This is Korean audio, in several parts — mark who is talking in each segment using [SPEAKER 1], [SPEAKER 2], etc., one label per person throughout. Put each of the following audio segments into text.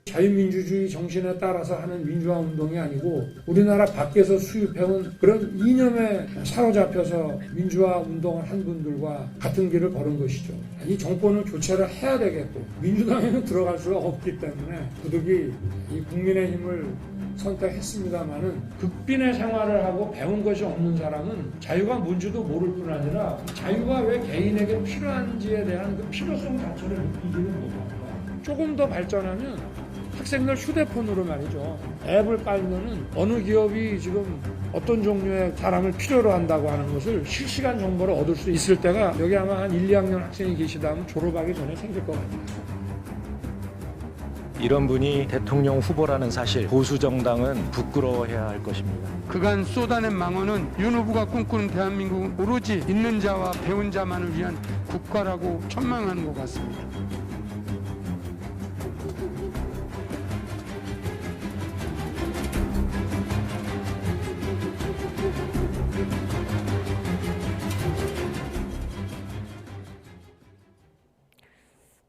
[SPEAKER 1] 자유민주주의 정신에 따라서 하는 민주화 운동이 아니고 우리나라 밖에서 수입해온 그런 이념에 사로잡혀서 민주화 운동을 한 분들과 같은 길을 걸은 것이죠. 이 정권은 교체를 해야 되겠고 민주당에는 들어갈 수가 없기 때문에 부득이 이 국민의힘을 선택했습니다마는 극빈의 생활을 하고 배운 것이 없는 사람은 자유가 뭔지도 모를 뿐 아니라 자유가 왜 개인에게 필요한지에 대한 그 필요성 자체를 느끼지는 못합니다. 조금 더 발전하면 학생들 휴대폰으로 말이죠. 앱을 깔면은 어느 기업이 지금 어떤 종류의 사람을 필요로 한다고 하는 것을 실시간 정보를 얻을 수 있을 때가 여기 아마 한 1, 2학년 학생이 계시다면 졸업하기 전에 생길 것 같아요.
[SPEAKER 2] 이런 분이 대통령 후보라는 사실 보수 정당은 부끄러워해야 할 것입니다.
[SPEAKER 3] 그간 쏟아낸 망언은 윤 후보가 꿈꾸는 대한민국 오로지 있는 자와 배운 자만을 위한 국가라고 천망하는 것 같습니다.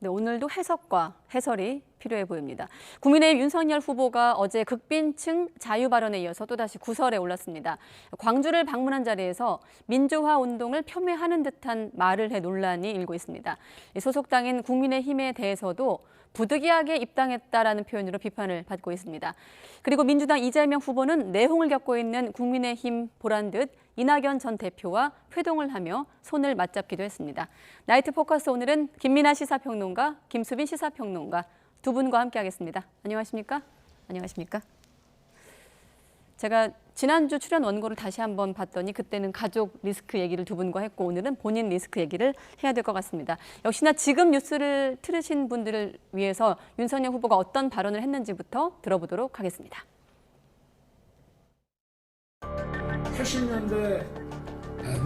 [SPEAKER 4] 네, 오늘도 해석과 해설이 필요해 보입니다. 국민의힘 윤석열 후보가 어제 극빈층 자유 발언에 이어서 또다시 구설에 올랐습니다. 광주를 방문한 자리에서 민주화 운동을 폄훼하는 듯한 말을 해 논란이 일고 있습니다. 소속당인 국민의힘에 대해서도 부득이하게 입당했다라는 표현으로 비판을 받고 있습니다. 그리고 민주당 이재명 후보는 내홍을 겪고 있는 국민의힘 보란 듯 이낙연 전 대표와 회동을 하며 손을 맞잡기도 했습니다. 나이트 포커스 오늘은 김민아 시사평론가, 김수빈 시사평론가 두 분과 함께하겠습니다. 안녕하십니까? 안녕하십니까? 제가 지난주 출연 원고를 다시 한번 봤더니 그때는 가족 리스크 얘기를 두 분과 했고 오늘은 본인 리스크 얘기를 해야 될 것 같습니다. 역시나 지금 뉴스를 들으신 분들을 위해서 윤석열 후보가 어떤 발언을 했는지부터 들어보도록 하겠습니다.
[SPEAKER 1] 80년대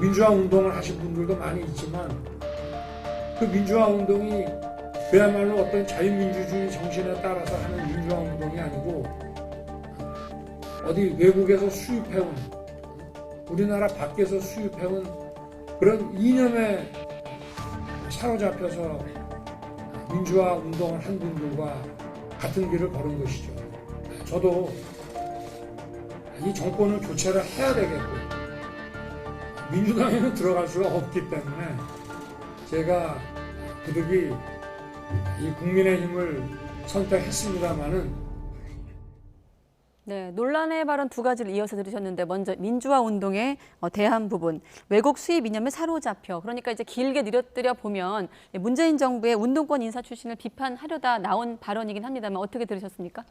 [SPEAKER 1] 민주화 운동을 하신 분들도 많이 있지만 그 민주화 운동이 그야말로 어떤 자유민주주의 정신에 따라서 하는 민주화 운동이 아니고 어디 외국에서 수입해온 우리나라 밖에서 수입해온 그런 이념에 사로잡혀서 민주화 운동을 한 분들과 같은 길을 걸은 것이죠. 저도 이 정권은 교체를 해야 되겠고 민주당에는 들어갈 수가 없기 때문에 제가 부득이 이 국민의힘을 선택했습니다마는
[SPEAKER 4] 네, 논란의 발언 두 가지를 이어서 들으셨는데 먼저 민주화 운동에 대한 부분, 외국 수입 이념에 사로잡혀 그러니까 이제 길게 늘어뜨려 보면 문재인 정부의 운동권 인사 출신을 비판하려다 나온 발언이긴 합니다만 어떻게 들으셨습니까?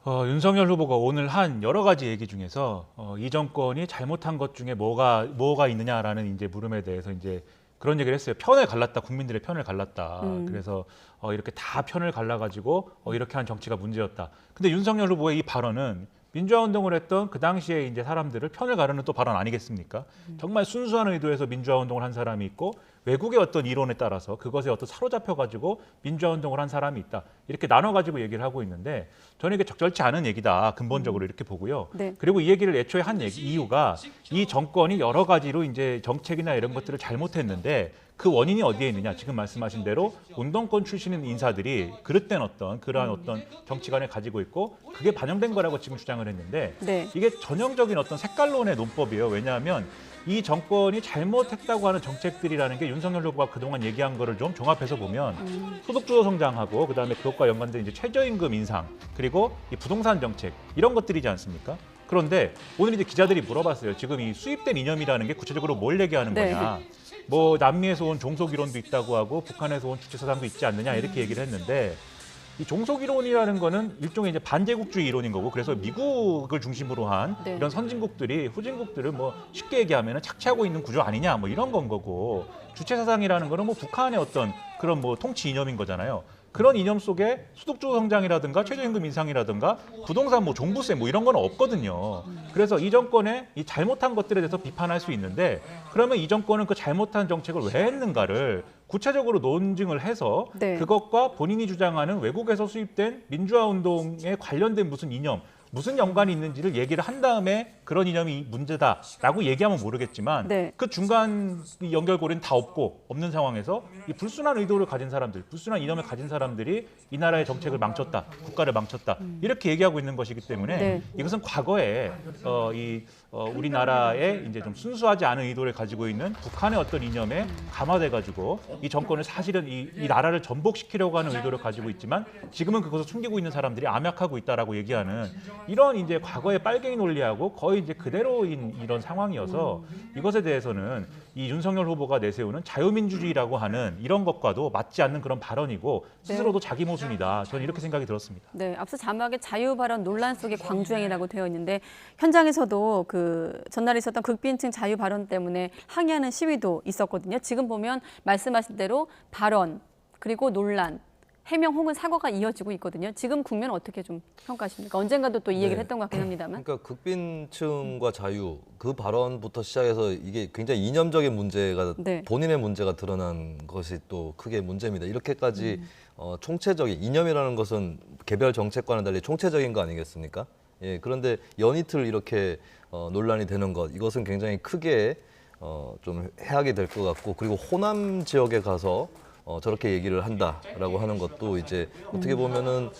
[SPEAKER 5] 윤석열 후보가 오늘 한 여러 가지 얘기 중에서 이 정권이 잘못한 것 중에 뭐가 있느냐라는 이제 물음에 대해서 이제 그런 얘기를 했어요. 편을 갈랐다, 국민들의 편을 갈랐다. 그래서 이렇게 다 편을 갈라가지고 이렇게 한 정치가 문제였다. 근데 윤석열 후보의 이 발언은 민주화 운동을 했던 그 당시에 이제 사람들을 편을 가르는 또 발언 아니겠습니까? 정말 순수한 의도에서 민주화 운동을 한 사람이 있고 외국의 어떤 이론에 따라서 그것에 어떤 사로잡혀가지고 민주화 운동을 한 사람이 있다. 이렇게 나눠가지고 얘기를 하고 있는데 저는 이게 적절치 않은 얘기다. 근본적으로 이렇게 보고요.
[SPEAKER 4] 네.
[SPEAKER 5] 그리고 이 얘기를 애초에 한 이유가 이 정권이 여러 가지로 이제 정책이나 이런 것들을 잘못했는데 그 원인이 어디에 있느냐? 지금 말씀하신 대로 운동권 출신인 인사들이 그릇된 그러한 어떤 정치관을 가지고 있고 그게 반영된 거라고 지금 주장을 했는데
[SPEAKER 4] 네.
[SPEAKER 5] 이게 전형적인 어떤 색깔론의 논법이에요. 왜냐하면 이 정권이 잘못했다고 하는 정책들이라는 게 윤석열 후보가 그동안 얘기한 거를 좀 종합해서 보면 소득주도 성장하고 그다음에 그것과 연관된 이제 최저임금 인상 그리고 이 부동산 정책 이런 것들이지 않습니까? 그런데 오늘 이제 기자들이 물어봤어요. 지금 이 수입된 이념이라는 게 구체적으로 뭘 얘기하는
[SPEAKER 4] 네.
[SPEAKER 5] 거냐? 뭐 남미에서 온 종속 이론도 있다고 하고 북한에서 온 주체 사상도 있지 않느냐 이렇게 얘기를 했는데 이 종속 이론이라는 거는 일종의 이제 반제국주의 이론인 거고 그래서 미국을 중심으로 한
[SPEAKER 4] 네.
[SPEAKER 5] 이런 선진국들이 후진국들을 뭐 쉽게 얘기하면 착취하고 있는 구조 아니냐 뭐 이런 건 거고 주체 사상이라는 거는 뭐 북한의 어떤 그런 뭐 통치 이념인 거잖아요. 그런 이념 속에 소득주도 성장이라든가 최저임금 인상이라든가 부동산 뭐 종부세 뭐 이런 건 없거든요. 그래서 이 정권의 이 잘못한 것들에 대해서 비판할 수 있는데 그러면 이 정권은 그 잘못한 정책을 왜 했는가를 구체적으로 논증을 해서
[SPEAKER 4] 네.
[SPEAKER 5] 그것과 본인이 주장하는 외국에서 수입된 민주화 운동에 관련된 무슨 이념 무슨 연관이 있는지를 얘기를 한 다음에 그런 이념이 문제다라고 얘기하면 모르겠지만
[SPEAKER 4] 네.
[SPEAKER 5] 그 중간 연결고리는 다 없는 상황에서 이 불순한 의도를 가진 사람들, 불순한 이념을 가진 사람들이 이 나라의 정책을 망쳤다, 국가를 망쳤다 이렇게 얘기하고 있는 것이기 때문에
[SPEAKER 4] 네.
[SPEAKER 5] 이것은 과거에 우리나라의 이제 좀 순수하지 않은 의도를 가지고 있는 북한의 어떤 이념에 감화돼가지고 이 정권을 사실은 이 나라를 전복시키려고 하는 의도를 가지고 있지만 지금은 그것을 숨기고 있는 사람들이 암약하고 있다라고 얘기하는 이런 이제 과거의 빨갱이 논리하고 거의 이제 그대로인 이런 상황이어서 이것에 대해서는 이 윤석열 후보가 내세우는 자유민주주의라고 하는 이런 것과도 맞지 않는 그런 발언이고 스스로도 자기 모순이다. 저는 이렇게 생각이 들었습니다.
[SPEAKER 4] 네, 앞서 자막에 자유 발언 논란 속의 광주행이라고 되어 있는데 현장에서도 그 전날에 있었던 극빈층 자유 발언 때문에 항의하는 시위도 있었거든요. 지금 보면 말씀하신 대로 발언 그리고 논란 해명 혹은 사과가 이어지고 있거든요. 지금 국면은 어떻게 좀 평가하십니까? 언젠가도 또 이 얘기를 했던 것 같긴 합니다만.
[SPEAKER 6] 그러니까 극빈층과 자유 그 발언부터 시작해서 이게 굉장히 이념적인 문제가
[SPEAKER 4] 네.
[SPEAKER 6] 본인의 문제가 드러난 것이 또 크게 문제입니다. 이렇게까지 총체적인 이념이라는 것은 개별 정책과는 달리 총체적인 거 아니겠습니까? 예, 그런데 연이틀 이렇게 논란이 되는 것 이것은 굉장히 크게 좀 해악이 될 것 같고 그리고 호남 지역에 가서 저렇게 얘기를 한다라고 하는 것도 이제 어떻게 보면은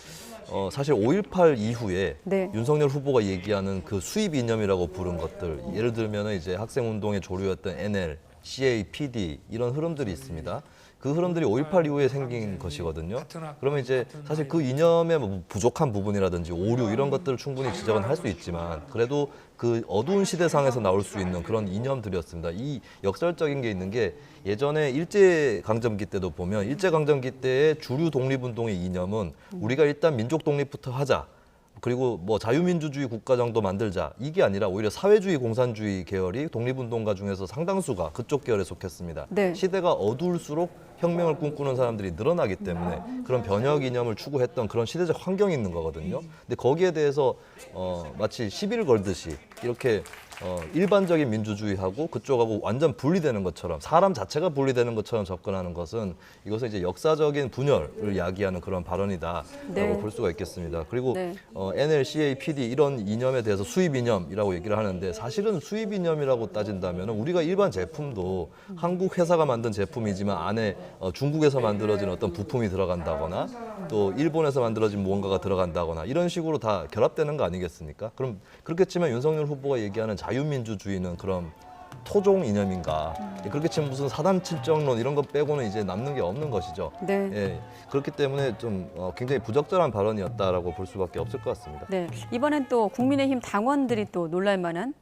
[SPEAKER 6] 사실 5.18 이후에
[SPEAKER 4] 네.
[SPEAKER 6] 윤석열 후보가 얘기하는 그 수입 이념이라고 부른 것들 예를 들면은 이제 학생운동의 조류였던 NL, CA, PD 이런 흐름들이 있습니다. 그 흐름들이 5.18 이후에 생긴 것이거든요. 그러면 이제 사실 그 이념의 뭐 부족한 부분이라든지 오류 이런 것들을 충분히 지적은 할 수 있지만 그래도 그 어두운 시대상에서 나올 수 있는 그런 이념들이었습니다. 이 역설적인 게 있는 게 예전에 일제강점기 때도 보면 일제강점기 때의 주류 독립운동의 이념은 우리가 일단 민족 독립부터 하자. 그리고 뭐 자유민주주의 국가 정도 만들자 이게 아니라 오히려 사회주의 공산주의 계열이 독립운동가 중에서 상당수가 그쪽 계열에 속했습니다.
[SPEAKER 4] 네.
[SPEAKER 6] 시대가 어두울수록 혁명을 꿈꾸는 사람들이 늘어나기 때문에 그런 변혁 이념을 추구했던 그런 시대적 환경이 있는 거거든요. 근데 거기에 대해서 마치 시비를 걸듯이 이렇게 일반적인 민주주의하고 그쪽하고 완전 분리되는 것처럼 사람 자체가 분리되는 것처럼 접근하는 것은 이것은 이제 역사적인 분열을 야기하는 그런 발언이다라고
[SPEAKER 4] 네.
[SPEAKER 6] 볼 수가 있겠습니다. 그리고
[SPEAKER 4] 네.
[SPEAKER 6] NL, CA, PD 이런 이념에 대해서 수입 이념이라고 얘기를 하는데 사실은 수입 이념이라고 따진다면 우리가 일반 제품도 한국 회사가 만든 제품이지만 안에 중국에서 만들어진 어떤 부품이 들어간다거나 또 일본에서 만들어진 무언가가 들어간다거나 이런 식으로 다 결합되는 거 아니겠습니까? 그럼 그렇게 치면 윤석열 후보가 얘기하는 자유민주주의는 그럼 토종 이념인가? 그렇게 치면 무슨 사단 칠정론 이런 것 빼고는 이제 남는 게 없는 것이죠.
[SPEAKER 4] 네.
[SPEAKER 6] 예, 그렇기 때문에 좀 굉장히 부적절한 발언이었다라고 볼 수밖에 없을 것 같습니다.
[SPEAKER 4] 네, 이번엔 또 국민의힘 당원들이 또 놀랄 만한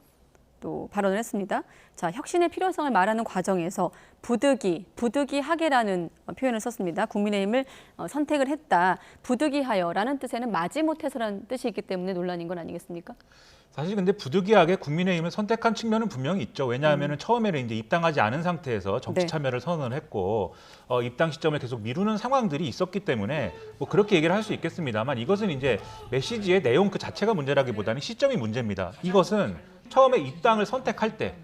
[SPEAKER 4] 또 발언을 했습니다. 자, 혁신의 필요성을 말하는 과정에서 부득이하게라는 표현을 썼습니다. 국민의힘을 선택을 했다. 부득이하여라는 뜻에는 마지못해서라는 뜻이 있기 때문에 논란인 건 아니겠습니까?
[SPEAKER 5] 사실 근데 부득이하게 국민의힘을 선택한 측면은 분명히 있죠. 왜냐하면 처음에는 이제 입당하지 않은 상태에서 정치
[SPEAKER 4] 네.
[SPEAKER 5] 참여를 선언을 했고 입당 시점을 계속 미루는 상황들이 있었기 때문에 뭐 그렇게 얘기를 할 수 있겠습니다만 이것은 이제 메시지의 내용 그 자체가 문제라기보다는 시점이 문제입니다. 이것은 처음에 입당을 선택할 때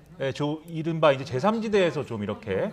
[SPEAKER 5] 이른바 이제 제3지대에서 좀 이렇게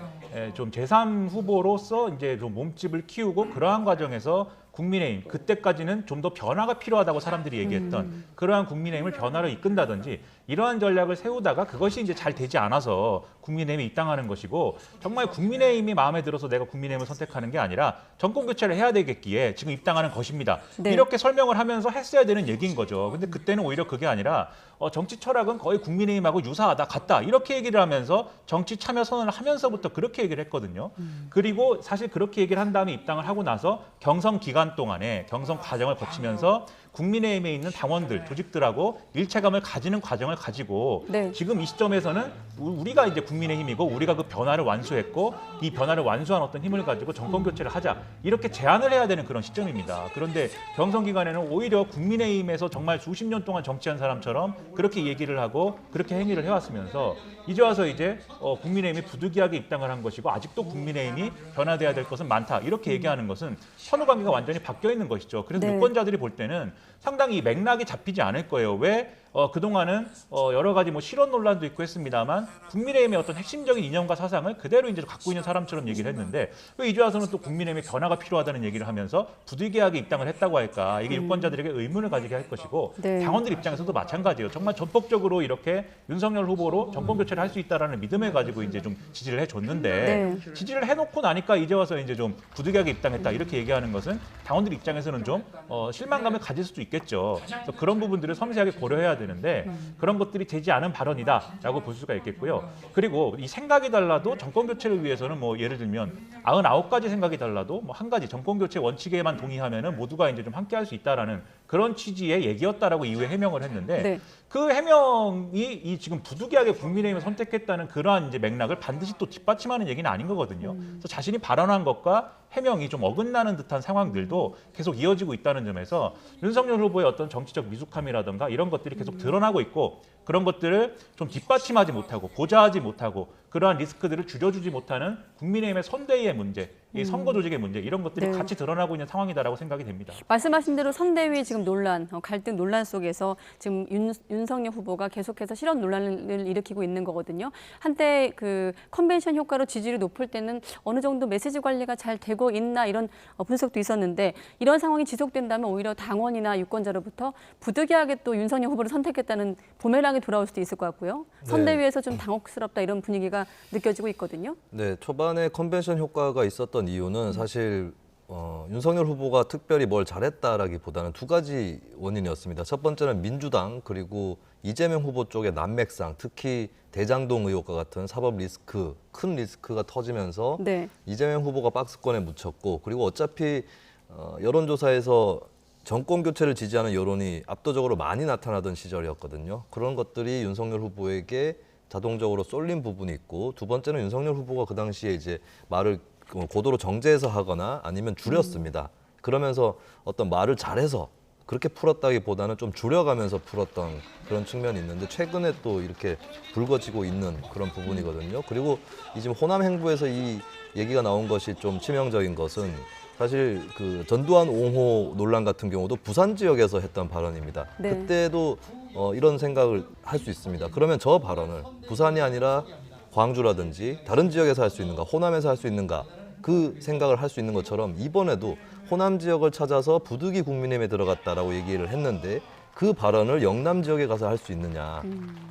[SPEAKER 5] 좀 제3 후보로서 이제 좀 몸집을 키우고 그러한 과정에서 국민의힘 그때까지는 좀 더 변화가 필요하다고 사람들이 얘기했던 그러한 국민의힘을 변화를 이끈다든지 이러한 전략을 세우다가 그것이 이제 잘 되지 않아서 국민의힘에 입당하는 것이고 정말 국민의힘이 마음에 들어서 내가 국민의힘을 선택하는 게 아니라 정권 교체를 해야 되겠기에 지금 입당하는 것입니다.
[SPEAKER 4] 네.
[SPEAKER 5] 이렇게 설명을 하면서 했어야 되는 얘기인 거죠. 근데 그때는 오히려 그게 아니라 정치 철학은 거의 국민의힘하고 유사하다, 같다 이렇게 얘기를 하면서 정치 참여 선언을 하면서부터 그렇게 얘기를 했거든요. 그리고 사실 그렇게 얘기를 한 다음에 입당을 하고 나서 경선 기간 동안에 경선 과정을 거치면서 국민의힘에 있는 당원들, 조직들하고 일체감을 가지는 과정을 가지고
[SPEAKER 4] 네.
[SPEAKER 5] 지금 이 시점에서는 우리가 이제 국민의힘이고 우리가 그 변화를 완수했고 이 변화를 완수한 어떤 힘을 가지고 정권 교체를 하자 이렇게 제안을 해야 되는 그런 시점입니다. 그런데 경선 기간에는 오히려 국민의힘에서 정말 수십 년 동안 정치한 사람처럼 그렇게 얘기를 하고 그렇게 행위를 해왔으면서 이제 와서 이제 국민의힘이 부득이하게 입당을 한 것이고 아직도 국민의힘이 변화돼야 될 것은 많다 이렇게 얘기하는 것은 선후 관계가 완전히 완전히 바뀌어 있는 것이죠. 그래서
[SPEAKER 4] 네.
[SPEAKER 5] 유권자들이 볼 때는 상당히 맥락이 잡히지 않을 거예요. 왜? 그동안은 여러 가지 뭐 실언 논란도 있고 했습니다만 국민의힘의 어떤 핵심적인 이념과 사상을 그대로 이제 갖고 있는 사람처럼 얘기를 했는데 왜 이제 와서는 또 국민의힘의 변화가 필요하다는 얘기를 하면서 부득이하게 입당을 했다고 할까? 이게 유권자들에게 의문을 가지게 할 것이고
[SPEAKER 4] 네.
[SPEAKER 5] 당원들 입장에서도 마찬가지예요. 정말 전폭적으로 이렇게 윤석열 후보로 정권 교체를 할 수 있다라는 믿음을 가지고 이제 좀 지지를 해줬는데
[SPEAKER 4] 네.
[SPEAKER 5] 지지를 해놓고 나니까 이제 와서 이제 좀 부득이하게 입당했다 이렇게 얘기하는 것은 당원들 입장에서는 좀 실망감을 가질 수도 있겠죠. 그래서 그런 부분들을 섬세하게 고려해야 되는데 그런 것들이 되지 않은 발언이다라고 볼 수가 있겠고요. 그리고 이 생각이 달라도 정권 교체를 위해서는 뭐 예를 들면 99가지 생각이 달라도 뭐 한 가지 정권 교체 원칙에만 동의하면은 모두가 이제 좀 함께할 수 있다라는 그런 취지의 얘기였다라고 이후에 해명을 했는데
[SPEAKER 4] 네.
[SPEAKER 5] 그 해명이 이 지금 부득이하게 국민의힘을 선택했다는 그러한 이제 맥락을 반드시 또 뒷받침하는 얘기는 아닌 거거든요. 그래서 자신이 발언한 것과 해명이 좀 어긋나는 듯한 상황들도 계속 이어지고 있다는 점에서 윤석열 후보의 어떤 정치적 미숙함이라든가 이런 것들이 계속 드러나고 있고 그런 것들을 좀 뒷받침하지 못하고 보좌하지 못하고 그러한 리스크들을 줄여주지 못하는 국민의힘의 선대위의 문제, 이 선거 조직의 문제 이런 것들이
[SPEAKER 4] 네.
[SPEAKER 5] 같이 드러나고 있는 상황이다라고 생각이 됩니다.
[SPEAKER 4] 말씀하신 대로 선대위 지금 논란, 갈등 논란 속에서 지금 윤석열 후보가 계속해서 실언 논란을 일으키고 있는 거거든요. 한때 그 컨벤션 효과로 지지율이 높을 때는 어느 정도 메시지 관리가 잘 되고 있나 이런 분석도 있었는데 이런 상황이 지속된다면 오히려 당원이나 유권자로부터 부득이하게 또 윤석열 후보를 선택했다는 부메랑이 돌아올 수도 있을 것 같고요. 선대위에서 좀 당혹스럽다 이런 분위기가 느껴지고 있거든요.
[SPEAKER 6] 네, 초반에 컨벤션 효과가 있었던 이유는 사실 윤석열 후보가 특별히 뭘 잘했다라기보다는 두 가지 원인이었습니다. 첫 번째는 민주당 그리고 이재명 후보 쪽의 난맥상, 특히 대장동 의혹과 같은 사법 리스크, 큰 리스크가 터지면서
[SPEAKER 4] 네.
[SPEAKER 6] 이재명 후보가 박스권에 묻혔고 그리고 어차피 여론조사에서 정권 교체를 지지하는 여론이 압도적으로 많이 나타나던 시절이었거든요. 그런 것들이 윤석열 후보에게 자동적으로 쏠린 부분이 있고 두 번째는 윤석열 후보가 그 당시에 이제 말을 고도로 정제해서 하거나 아니면 줄였습니다. 그러면서 어떤 말을 잘해서 그렇게 풀었다기보다는 좀 줄여가면서 풀었던 그런 측면이 있는데 최근에 또 이렇게 불거지고 있는 그런 부분이거든요. 그리고 이 지금 호남 행보에서 이 얘기가 나온 것이 좀 치명적인 것은 사실 그 전두환 옹호 논란 같은 경우도 부산 지역에서 했던 발언입니다.
[SPEAKER 4] 네.
[SPEAKER 6] 그때도 이런 생각을 할 수 있습니다. 그러면 저 발언을 부산이 아니라 광주라든지 다른 지역에서 할 수 있는가, 호남에서 할 수 있는가 그 생각을 할 수 있는 것처럼 이번에도 호남 지역을 찾아서 부득이 국민의힘에 들어갔다라고 얘기를 했는데 그 발언을 영남 지역에 가서 할 수 있느냐.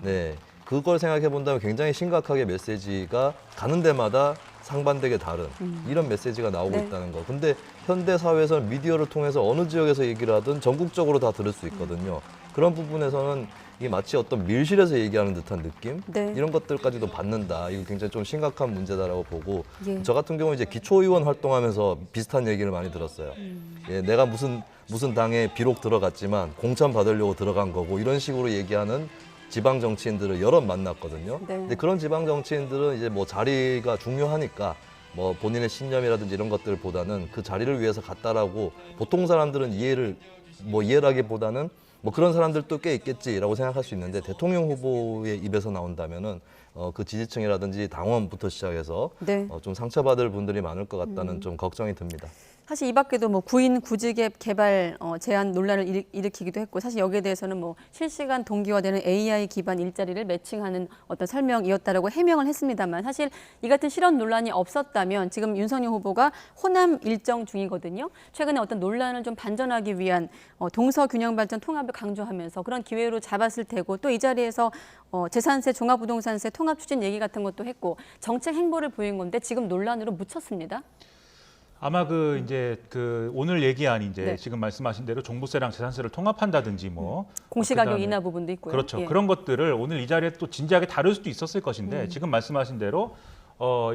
[SPEAKER 6] 네, 그걸 생각해 본다면 굉장히 심각하게 메시지가 가는 데마다 상반되게 다른 이런 메시지가 나오고
[SPEAKER 4] 네.
[SPEAKER 6] 있다는 거. 근데 현대 사회에서는 미디어를 통해서 어느 지역에서 얘기를 하든 전국적으로 다 들을 수 있거든요. 그런 부분에서는 이게 마치 어떤 밀실에서 얘기하는 듯한 느낌
[SPEAKER 4] 네.
[SPEAKER 6] 이런 것들까지도 받는다. 이거 굉장히 좀 심각한 문제다라고 보고
[SPEAKER 4] 예.
[SPEAKER 6] 저 같은 경우 이제 기초의원 활동하면서 비슷한 얘기를 많이 들었어요. 예, 내가 무슨 당에 비록 들어갔지만 공천 받으려고 들어간 거고 이런 식으로 얘기하는 지방 정치인들을 여러 만났거든요.
[SPEAKER 4] 네.
[SPEAKER 6] 근데 그런 지방 정치인들은 이제 뭐 자리가 중요하니까 뭐 본인의 신념이라든지 이런 것들보다는 그 자리를 위해서 갔다라고 보통 사람들은 이해라기보다는 뭐 그런 사람들도 꽤 있겠지라고 생각할 수 있는데 대통령 후보의 입에서 나온다면은 그 지지층이라든지 당원부터 시작해서
[SPEAKER 4] 네.
[SPEAKER 6] 좀 상처받을 분들이 많을 것 같다는 좀 걱정이 듭니다.
[SPEAKER 4] 사실 이 밖에도 뭐 구인 구직의 개발 제한 논란을 일으키기도 했고 사실 여기에 대해서는 뭐 실시간 동기화되는 AI 기반 일자리를 매칭하는 어떤 설명이었다라고 해명을 했습니다만 사실 이 같은 실언 논란이 없었다면 지금 윤석열 후보가 호남 일정 중이거든요. 최근에 어떤 논란을 좀 반전하기 위한 동서균형발전 통합을 강조하면서 그런 기회로 잡았을 테고 또 이 자리에서 재산세, 종합부동산세 통합 추진 얘기 같은 것도 했고 정책 행보를 보인 건데 지금 논란으로 묻혔습니다.
[SPEAKER 5] 아마 이제 오늘 얘기한 이제
[SPEAKER 4] 네.
[SPEAKER 5] 지금 말씀하신 대로 종부세랑 재산세를 통합한다든지 뭐
[SPEAKER 4] 공시가격
[SPEAKER 5] 그다음에
[SPEAKER 4] 인하 부분도 있고요.
[SPEAKER 5] 그렇죠.
[SPEAKER 4] 예.
[SPEAKER 5] 그런 것들을 오늘 이 자리에 또 진지하게 다룰 수도 있었을 것인데 지금 말씀하신 대로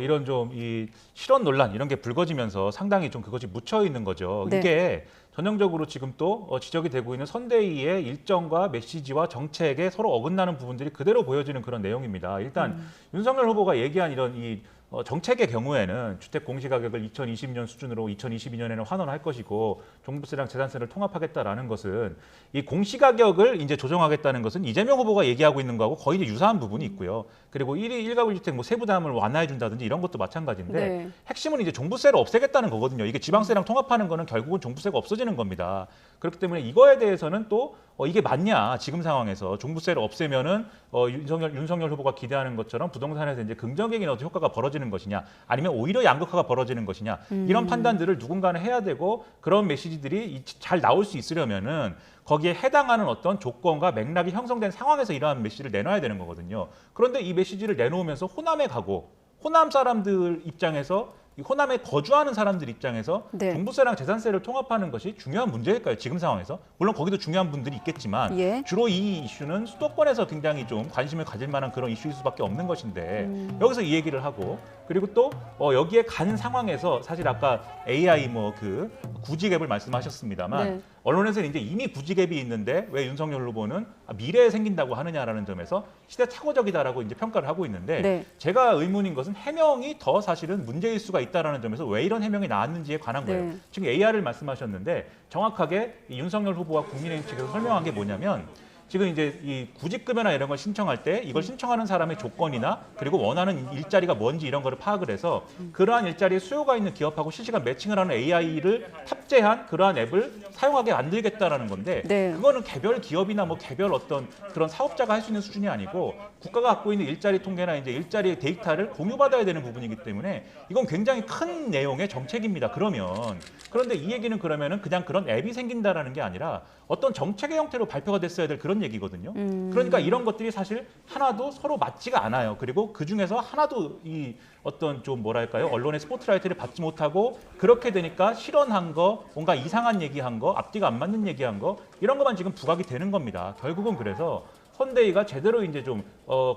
[SPEAKER 5] 이런 좀 이 실언 논란 이런 게 불거지면서 상당히 좀 그것이 묻혀 있는 거죠.
[SPEAKER 4] 네.
[SPEAKER 5] 이게 전형적으로 지금 또 지적이 되고 있는 선대위의 일정과 메시지와 정책에 서로 어긋나는 부분들이 그대로 보여지는 그런 내용입니다. 일단 윤석열 후보가 얘기한 이런 이 정책의 경우에는 주택 공시가격을 2020년 수준으로 2022년에는 환원할 것이고 종부세랑 재산세를 통합하겠다라는 것은 이 공시가격을 이제 조정하겠다는 것은 이재명 후보가 얘기하고 있는 거하고 거의 유사한 부분이 있고요. 그리고 1가구 1주택 뭐 세부담을 완화해 준다든지 이런 것도 마찬가지인데
[SPEAKER 4] 네.
[SPEAKER 5] 핵심은 이제 종부세를 없애겠다는 거거든요. 이게 지방세랑 통합하는 거는 결국은 종부세가 없어지는 겁니다. 그렇기 때문에 이거에 대해서는 또 이게 맞냐 지금 상황에서 종부세를 없애면은 윤석열 후보가 기대하는 것처럼 부동산에서 이제 긍정적인 어떤 효과가 벌어지는 것이냐 아니면 오히려 양극화가 벌어지는 것이냐 이런 판단들을 누군가는 해야 되고 그런 메시지들이 잘 나올 수 있으려면은 거기에 해당하는 어떤 조건과 맥락이 형성된 상황에서 이러한 메시지를 내놔야 되는 거거든요. 그런데 이 메시지를 내놓으면서 호남에 가고 호남 사람들 입장에서 이 호남에 거주하는 사람들 입장에서
[SPEAKER 4] 네.
[SPEAKER 5] 종부세랑 재산세를 통합하는 것이 중요한 문제일까요? 지금 상황에서? 물론 거기도 중요한 분들이 있겠지만
[SPEAKER 4] 예.
[SPEAKER 5] 주로 이 이슈는 수도권에서 굉장히 좀 관심을 가질 만한 그런 이슈일 수밖에 없는 것인데 여기서 이 얘기를 하고 그리고 또 여기에 간 상황에서 사실 아까 AI 뭐 그 구직앱을 말씀하셨습니다만
[SPEAKER 4] 네.
[SPEAKER 5] 언론에서는 이제 이미 구직앱이 있는데 왜 윤석열 후보는 미래에 생긴다고 하느냐라는 점에서 시대착오적이다라고 이제 평가를 하고 있는데
[SPEAKER 4] 네.
[SPEAKER 5] 제가 의문인 것은 해명이 더 사실은 문제일 수가 있다라는 점에서 왜 이런 해명이 나왔는지에 관한 거예요.
[SPEAKER 4] 네.
[SPEAKER 5] 지금 AR을 말씀하셨는데 정확하게 이 윤석열 후보와 국민의힘 측에서 설명한 게 뭐냐면 지금 이제 이 구직급여나 이런 걸 신청할 때 이걸 신청하는 사람의 조건이나 그리고 원하는 일자리가 뭔지 이런 거를 파악을 해서 그러한 일자리에 수요가 있는 기업하고 실시간 매칭을 하는 AI를 탑재한 그러한 앱을 사용하게 만들겠다라는 건데
[SPEAKER 4] 네.
[SPEAKER 5] 그거는 개별 기업이나 뭐 개별 어떤 그런 사업자가 할 수 있는 수준이 아니고 국가가 갖고 있는 일자리 통계나 이제 일자리 데이터를 공유받아야 되는 부분이기 때문에 이건 굉장히 큰 내용의 정책입니다. 그런데 이 얘기는 그러면은 그냥 그런 앱이 생긴다라는 게 아니라 어떤 정책의 형태로 발표가 됐어야 될 그런 얘기거든요. 그러니까 이런 것들이 사실 하나도 서로 맞지가 않아요. 그리고 그 중에서 하나도 이 어떤 좀 뭐랄까요 언론의 스포트라이트를 받지 못하고 그렇게 되니까 실언한 거, 뭔가 이상한 얘기한 거, 앞뒤가 안 맞는 얘기한 거 이런 것만 지금 부각이 되는 겁니다. 결국은 그래서 선대위가 제대로 이제 좀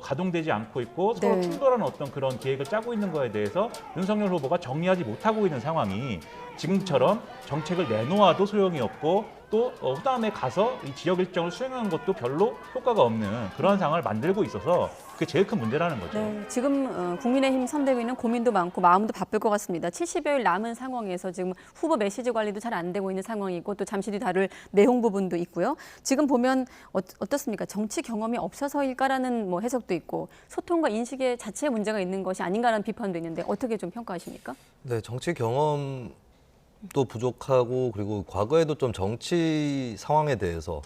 [SPEAKER 5] 가동되지 않고 있고 서로
[SPEAKER 4] 네.
[SPEAKER 5] 충돌하는 어떤 그런 계획을 짜고 있는 거에 대해서 윤석열 후보가 정리하지 못하고 있는 상황이 지금처럼 정책을 내놓아도 소용이 없고 또 호남에 가서 이 지역 일정을 수행하는 것도 별로 효과가 없는 그런 상황을 만들고 있어서 그게 제일 큰 문제라는 거죠.
[SPEAKER 4] 네, 지금 국민의힘 선대위는 고민도 많고 마음도 바쁠 것 같습니다. 70여일 남은 상황에서 지금 후보 메시지 관리도 잘 안 되고 있는 상황이고 또 잠시 뒤 다룰 내용 부분도 있고요. 지금 보면 어떻습니까? 정치 경험이 없어서일까라는 뭐 해석도 있고 소통과 인식의 자체에 문제가 있는 것이 아닌가라는 비판도 있는데 어떻게 좀 평가하십니까?
[SPEAKER 6] 네, 정치 경험도 부족하고 그리고 과거에도 좀 정치 상황에 대해서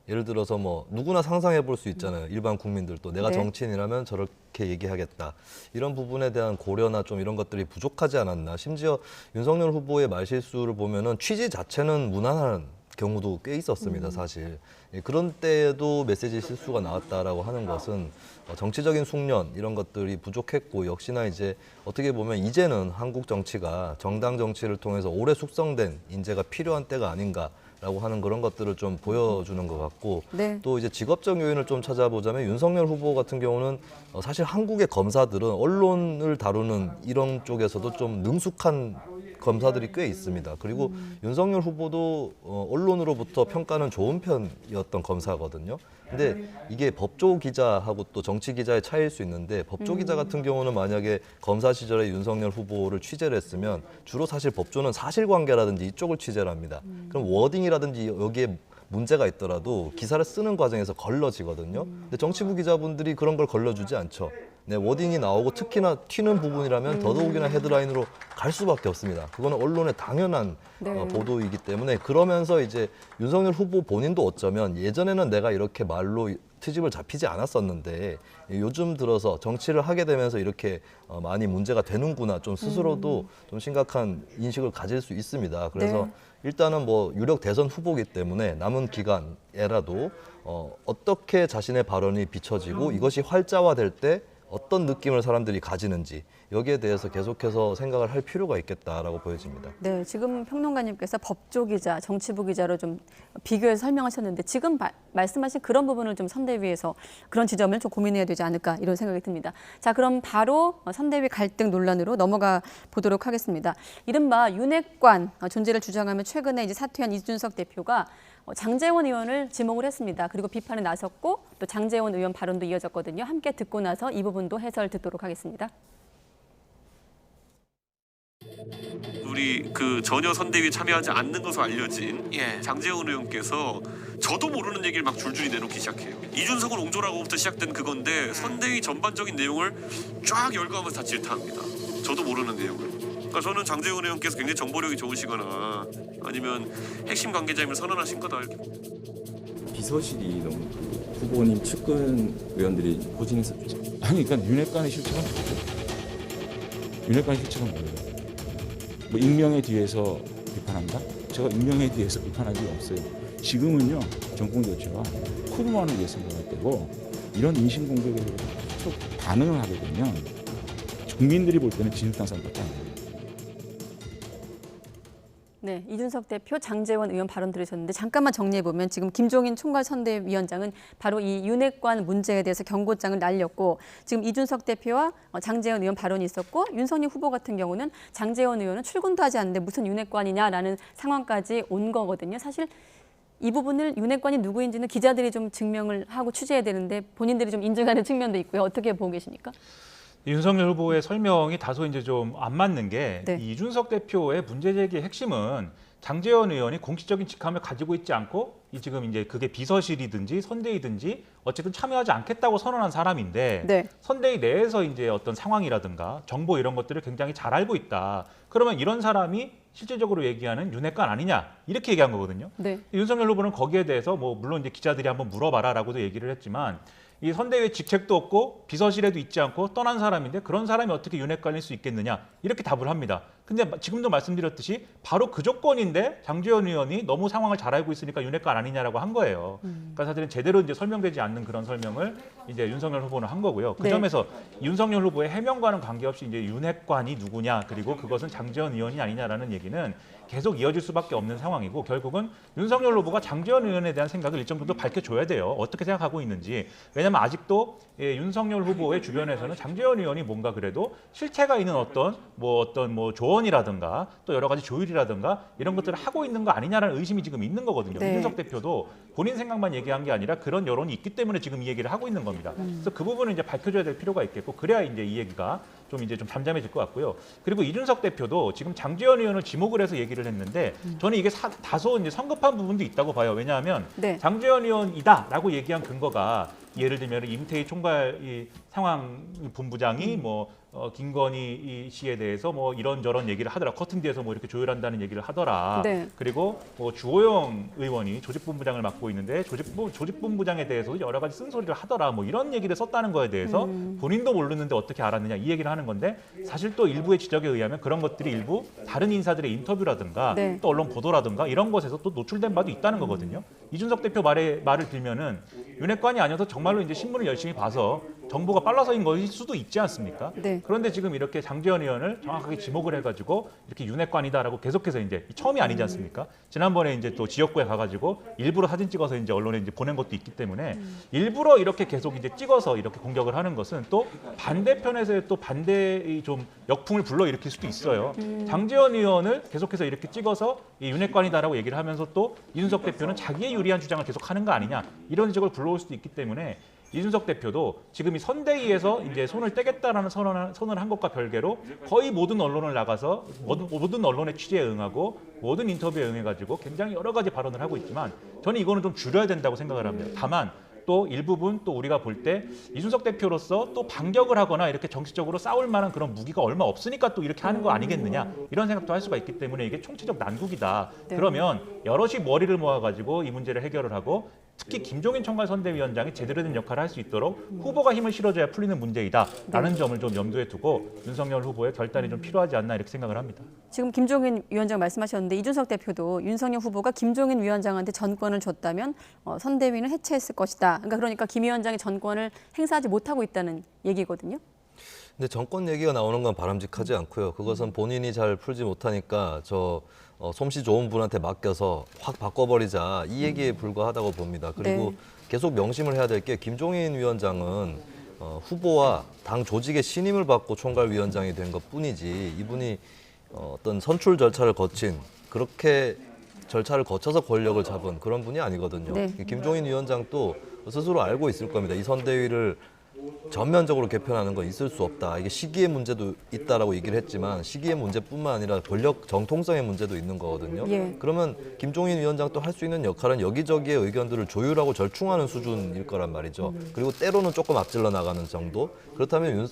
[SPEAKER 6] 예를 들어서 뭐 누구나 상상해 볼 수 있잖아요. 일반 국민들도 내가
[SPEAKER 4] 네.
[SPEAKER 6] 정치인이라면 저렇게 얘기하겠다. 이런 부분에 대한 고려나 좀 이런 것들이 부족하지 않았나. 심지어 윤석열 후보의 말실수를 보면은 취지 자체는 무난한 경우도 꽤 있었습니다, 사실. 예, 그런 때에도 메시지 실수가 나왔다라고 하는 것은 정치적인 숙련 이런 것들이 부족했고 역시나 이제 어떻게 보면 이제는 한국 정치가 정당 정치를 통해서 오래 숙성된 인재가 필요한 때가 아닌가라고 하는 그런 것들을 좀 보여주는 것 같고
[SPEAKER 4] 네.
[SPEAKER 6] 또 이제 직업적 요인을 좀 찾아보자면 윤석열 후보 같은 경우는 사실 한국의 검사들은 언론을 다루는 이런 쪽에서도 좀 능숙한 검사들이 꽤 있습니다. 그리고 윤석열 후보도 언론으로부터 평가는 좋은 편이었던 검사거든요. 근데 이게 법조 기자하고 또 정치 기자의 차이일 수 있는데 법조 기자 같은 경우는 만약에 검사 시절에 윤석열 후보를 취재를 했으면 주로 사실 법조는 사실관계라든지 이쪽을 취재를 합니다. 그럼 워딩이라든지 여기에 문제가 있더라도 기사를 쓰는 과정에서 걸러지거든요. 근데 정치부 기자분들이 그런 걸 걸러주지 않죠. 네, 워딩이 나오고 특히나 튀는 부분이라면 더더욱이나 헤드라인으로 갈 수밖에 없습니다. 그거는 언론의 당연한
[SPEAKER 4] 네.
[SPEAKER 6] 보도이기 때문에 그러면서 이제 윤석열 후보 본인도 어쩌면 예전에는 내가 이렇게 말로 트집을 잡히지 않았었는데 요즘 들어서 정치를 하게 되면서 이렇게 많이 문제가 되는구나 좀 스스로도 좀 심각한 인식을 가질 수 있습니다. 그래서
[SPEAKER 4] 네.
[SPEAKER 6] 일단은 뭐 유력 대선 후보기 때문에 남은 기간에라도 어떻게 자신의 발언이 비춰지고 이것이 활자화될 때 어떤 느낌을 사람들이 가지는지 여기에 대해서 계속해서 생각을 할 필요가 있겠다라고 보여집니다.
[SPEAKER 4] 네, 지금 평론가님께서 법조 기자, 정치부 기자로 좀 비교해서 설명하셨는데 지금 말씀하신 그런 부분을 좀 선대위에서 그런 지점을 좀 고민해야 되지 않을까 이런 생각이 듭니다. 자, 그럼 바로 선대위 갈등 논란으로 넘어가 보도록 하겠습니다. 이른바 윤핵관 존재를 주장하며 최근에 이제 사퇴한 이준석 대표가 장제원 의원을 지목을 했습니다. 그리고 비판에 나섰고 또 장제원 의원 발언도 이어졌거든요. 함께 듣고 나서 이 부분도 해설 듣도록 하겠습니다.
[SPEAKER 7] 우리 그 전혀 선대위에 참여하지 않는 것으로 알려진 장제원 의원께서 저도 모르는 얘기를 막 줄줄이 내놓기 시작해요. 이준석을 옹졸하고부터 시작된 그건데 선대위 전반적인 내용을 쫙 열거하면서 다 질타합니다. 저도 모르는 내용을. 그러니까 저는 장제원 의원께서 굉장히 정보력이 좋으시거나 아니면 핵심 관계자임을 선언하신 거다 이렇게.
[SPEAKER 8] 비서실이 너무 그 후보님 측근 의원들이 고진했었죠.
[SPEAKER 9] 아니, 그러니까 윤핵관의 실체가 뭐죠? 윤핵관의 실체가 뭐예요? 뭐 익명에 뒤에서 비판한다? 제가 익명에 뒤에서 비판한 적이 없어요. 지금은요, 정권 교체가 쿠르만을 위해 생각할 때고 이런 인신공격에 계속 반응을 하게 되면 국민들이 볼 때는 진흙탕 싸움밖에 안 돼요.
[SPEAKER 4] 네, 이준석 대표, 장제원 의원 발언 들으셨는데 잠깐만 정리해보면 지금 김종인 총괄선대위원장은 바로 이 윤핵관 문제에 대해서 경고장을 날렸고 지금 이준석 대표와 장제원 의원 발언이 있었고 윤석열 후보 같은 경우는 장제원 의원은 출근도 하지 않는데 무슨 윤핵관이냐라는 상황까지 온 거거든요. 사실 이 부분을 윤핵관이 누구인지는 기자들이 좀 증명을 하고 취재해야 되는데 본인들이 좀 인정하는 측면도 있고요. 어떻게 보고 계십니까?
[SPEAKER 5] 윤석열 후보의 설명이 다소 이제 좀 안 맞는 게
[SPEAKER 4] 네.
[SPEAKER 5] 이준석 대표의 문제 제기의 핵심은 장제원 의원이 공식적인 직함을 가지고 있지 않고 지금 이제 그게 비서실이든지 선대위든지 어쨌든 참여하지 않겠다고 선언한 사람인데
[SPEAKER 4] 네.
[SPEAKER 5] 선대위 내에서 이제 어떤 상황이라든가 정보 이런 것들을 굉장히 잘 알고 있다. 그러면 이런 사람이 실질적으로 얘기하는 윤핵관 아니냐 이렇게 얘기한 거거든요.
[SPEAKER 4] 네.
[SPEAKER 5] 윤석열 후보는 거기에 대해서 뭐 물론 이제 기자들이 한번 물어봐라라고도 얘기를 했지만 이 선대위에 직책도 없고 비서실에도 있지 않고 떠난 사람인데 그런 사람이 어떻게 윤핵관일 수 있겠느냐 이렇게 답을 합니다. 근데 지금도 말씀드렸듯이 바로 그 조건인데 장제원 의원이 너무 상황을 잘 알고 있으니까 윤핵관 아니냐라고 한 거예요. 그러니까 사실은 제대로 이제 설명되지 않는 그런 설명을 이제 윤석열 후보는 한 거고요. 그
[SPEAKER 4] 네.
[SPEAKER 5] 점에서 윤석열 후보의 해명과는 관계없이 이제 윤핵관이 누구냐 그리고 그것은 장제원 의원이 아니냐라는 얘기는 계속 이어질 수밖에 없는 상황이고 결국은 윤석열 후보가 장제원 의원에 대한 생각을 일정 정도 밝혀줘야 돼요. 어떻게 생각하고 있는지. 왜냐하면 아직도 윤석열 후보의 주변에서는 장제원 의원이 뭔가 그래도 실체가 있는 어떤 조언이라든가 또 여러 가지 조율이라든가 이런 것들을 하고 있는 거 아니냐라는 의심이 지금 있는 거거든요.
[SPEAKER 4] 네.
[SPEAKER 5] 이준석 대표도 본인 생각만 얘기한 게 아니라 그런 여론이 있기 때문에 지금 이 얘기를 하고 있는 겁니다. 그래서 그 부분은 이제 밝혀줘야 될 필요가 있겠고 그래야 이제 이 얘기가 좀 이제 좀 잠잠해질 것 같고요. 그리고 이준석 대표도 지금 장제원 의원을 지목을 해서 얘기를 했는데 저는 이게 다소 이제 성급한 부분도 있다고 봐요. 왜냐하면
[SPEAKER 4] 네.
[SPEAKER 5] 장제원 의원이다라고 얘기한 근거가 예를 들면 임태희 총괄 상황 본부장이 김건희 씨에 대해서 뭐 이런저런 얘기를 하더라. 커튼 뒤에서 뭐 이렇게 조율한다는 얘기를 하더라.
[SPEAKER 4] 네.
[SPEAKER 5] 그리고 뭐 주호영 의원이 조직본부장을 맡고 있는데 조직본부장에 대해서도 여러 가지 쓴소리를 하더라. 뭐 이런 얘기를 썼다는 거에 대해서 본인도 모르는데 어떻게 알았느냐 이 얘기를 하는 건데 사실 또 일부의 지적에 의하면 그런 것들이 일부 다른 인사들의 인터뷰라든가
[SPEAKER 4] 네.
[SPEAKER 5] 또 언론 보도라든가 이런 것에서 또 노출된 바도 있다는 거거든요. 이준석 대표 말을 들면은 윤핵관이 아니어서 정말로 이제 신문을 열심히 봐서 정보가 빨라서인 것일 수도 있지 않습니까?
[SPEAKER 4] 네.
[SPEAKER 5] 그런데 지금 이렇게 장제원 의원을 정확하게 지목을 해가지고 이렇게 윤핵관이다라고 계속해서 이제 처음이 아니지 않습니까? 지난번에 이제 또 지역구에 가가지고 일부러 사진 찍어서 이제 언론에 이제 보낸 것도 있기 때문에 일부러 이렇게 계속 이제 찍어서 이렇게 공격을 하는 것은 또 반대편에서의 또 반대의 좀 역풍을 불러일으킬 수도 있어요. 장제원 의원을 계속해서 이렇게 찍어서 이 윤핵관이다라고 얘기를 하면서 또 이준석 대표는 자기의 유리한 주장을 계속하는 거 아니냐 이런 지적을 불러올 수도 있기 때문에. 이준석 대표도 지금 이 선대위에서 이제 손을 떼겠다라는 선언을 한 것과 별개로 거의 모든 언론을 나가서 모든 언론의 취재에 응하고 모든 인터뷰에 응해가지고 굉장히 여러 가지 발언을 하고 있지만 저는 이거는 좀 줄여야 된다고 생각을 합니다. 다만 또 일부분 또 우리가 볼 때 이준석 대표로서 또 반격을 하거나 이렇게 정치적으로 싸울 만한 그런 무기가 얼마 없으니까 또 이렇게 하는 거 아니겠느냐 이런 생각도 할 수가 있기 때문에 이게 총체적 난국이다.
[SPEAKER 4] 네.
[SPEAKER 5] 그러면 여럿이 머리를 모아가지고 이 문제를 해결을 하고 특히 김종인 총괄선대위원장이 제대로 된 역할을 할 수 있도록 후보가 힘을 실어줘야 풀리는 문제이다라는 점을 좀 염두에 두고 윤석열 후보의 결단이 좀 필요하지 않나 이렇게 생각을 합니다.
[SPEAKER 4] 지금 김종인 위원장 말씀하셨는데 이준석 대표도 윤석열 후보가 김종인 위원장한테 전권을 줬다면 선대위는 해체했을 것이다. 그러니까 김 위원장이 전권을 행사하지 못하고 있다는 얘기거든요.
[SPEAKER 6] 근데 정권 얘기가 나오는 건 바람직하지 않고요. 그것은 본인이 잘 풀지 못하니까 솜씨 좋은 분한테 맡겨서 확 바꿔버리자 이 얘기에 불과하다고 봅니다. 그리고
[SPEAKER 4] 네.
[SPEAKER 6] 계속 명심을 해야 될 게 김종인 위원장은 후보와 당 조직의 신임을 받고 총괄위원장이 된 것뿐이지 이분이 어떤 선출 절차를 거친 그렇게 절차를 거쳐서 권력을 잡은 그런 분이 아니거든요.
[SPEAKER 4] 네.
[SPEAKER 6] 김종인 위원장도 스스로 알고 있을 겁니다. 이 선대위를 전면적으로 개편하는 건 있을 수 없다. 이게 시기의 문제도 있다라고 얘기를 했지만 시기의 문제뿐만 아니라 권력 정통성의 문제도 있는 거거든요.
[SPEAKER 4] 예.
[SPEAKER 6] 그러면 김종인 위원장 또 할 수 있는 역할은 여기저기의 의견들을 조율하고 절충하는 수준일 거란 말이죠. 그리고 때로는 조금 앞질러 나가는 정도. 그렇다면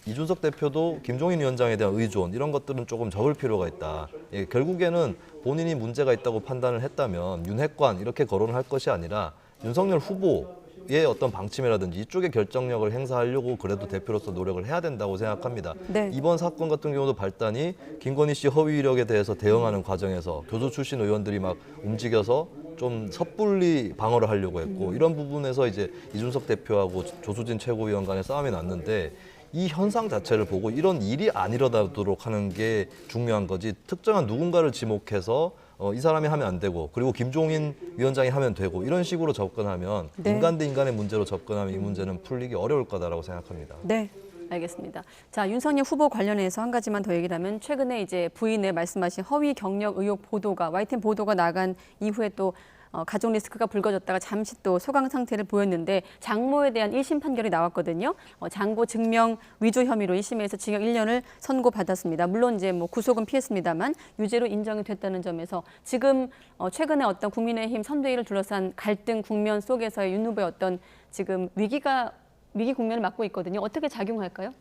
[SPEAKER 6] 이준석 대표도 김종인 위원장에 대한 의존 이런 것들은 조금 적을 필요가 있다. 예, 결국에는 본인이 문제가 있다고 판단을 했다면 윤핵관 이렇게 거론을 할 것이 아니라 윤석열 후보의 어떤 방침이라든지 이쪽에 결정력을 행사하려고 그래도 대표로서 노력을 해야 된다고 생각합니다.
[SPEAKER 4] 네.
[SPEAKER 6] 이번 사건 같은 경우도 발단이 김건희 씨 허위 이력에 대해서 대응하는 과정에서 교수 출신 의원들이 막 움직여서 좀 섣불리 방어를 하려고 했고 이런 부분에서 이제 이준석 대표하고 조수진 최고위원 간의 싸움이 났는데 이 현상 자체를 보고 이런 일이 안 일어나도록 하는 게 중요한 거지 특정한 누군가를 지목해서 이 사람이 하면 안 되고 그리고 김종인 위원장이 하면 되고 이런 식으로 접근하면
[SPEAKER 4] 네.
[SPEAKER 6] 인간 대 인간의 문제로 접근하면 이 문제는 풀리기 어려울 거다라고 생각합니다.
[SPEAKER 4] 네. 알겠습니다. 자, 윤석열 후보 관련해서 한 가지만 더 얘기를 하면 최근에 이제 부인의 말씀하신 허위 경력 의혹 보도가 YTN 보도가 나간 이후에 또 가족 리스크가 불거졌다가 잠시 또 소강 상태를 보였는데 장모에 대한 1심 판결이 나왔거든요. 장고 증명 위조 혐의로 1심에서 징역 1년을 선고받았습니다. 물론 이제 뭐 구속은 피했습니다만 유죄로 인정이 됐다는 점에서 지금 최근에 어떤 국민의힘 선대위를 둘러싼 갈등 국면 속에서의 윤 후보의 어떤 지금 위기 국면을 맞고 있거든요. 어떻게 작용할까요?